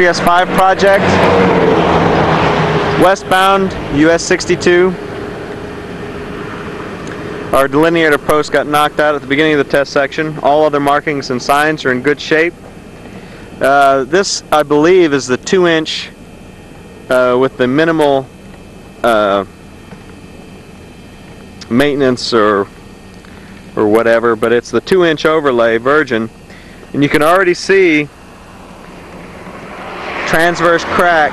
PS5 project. Westbound, US 62. Our delineator post got knocked out at the beginning of the test section. All other markings and signs are in good shape. This, I believe, is the 2-inch with the minimal maintenance or whatever, but it's the 2-inch overlay Virgin, and you can already see transverse crack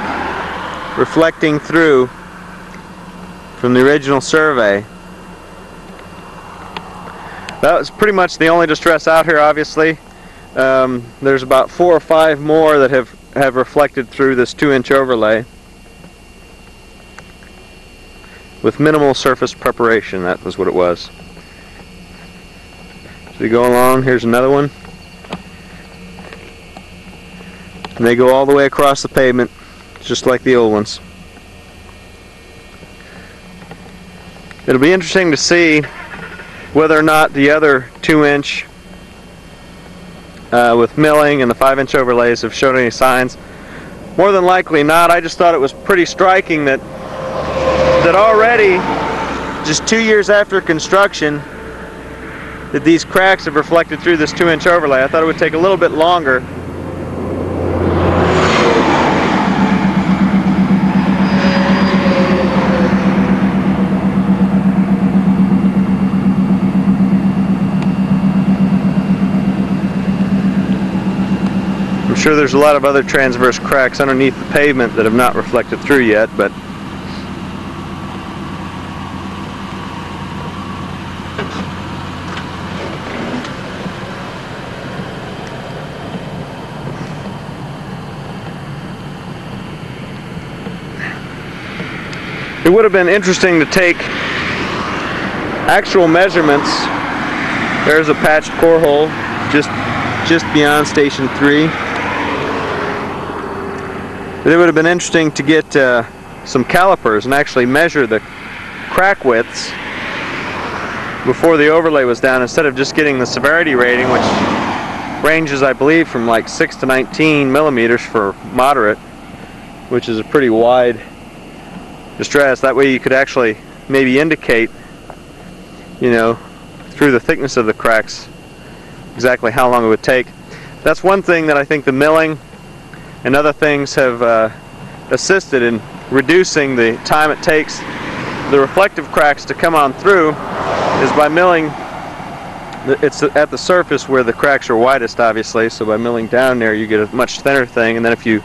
reflecting through from the original survey. That was pretty much the only distress out here, obviously. There's about 4 or 5 more that have reflected through this 2-inch overlay with minimal surface preparation. That was what it was. So we go along, here's another one. And they go all the way across the pavement, just like the old ones. It'll be interesting to see whether or not the other 2-inch with milling and the 5-inch overlays have showed any signs. More than likely not. I just thought it was pretty striking that already, just 2 years after construction, that these cracks have reflected through this 2-inch overlay. I thought it would take a little bit longer. I'm sure there's a lot of other transverse cracks underneath the pavement that have not reflected through yet, but it would have been interesting to take actual measurements. There's a patched core hole just beyond Station 3. But it would have been interesting to get some calipers and actually measure the crack widths before the overlay was down, instead of just getting the severity rating, which ranges, I believe, from like 6 to 19 millimeters for moderate, which is a pretty wide distress. That way you could actually maybe indicate, you know, through the thickness of the cracks exactly how long it would take. That's one thing that I think the milling and other things have assisted in reducing the time it takes the reflective cracks to come on through, is by milling. It's at the surface where the cracks are widest, obviously, so by milling down there you get a much thinner thing, and then if you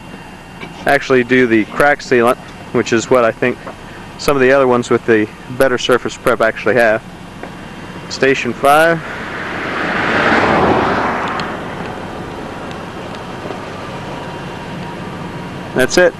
actually do the crack sealant, which is what I think some of the other ones with the better surface prep actually have. Station 5. That's it.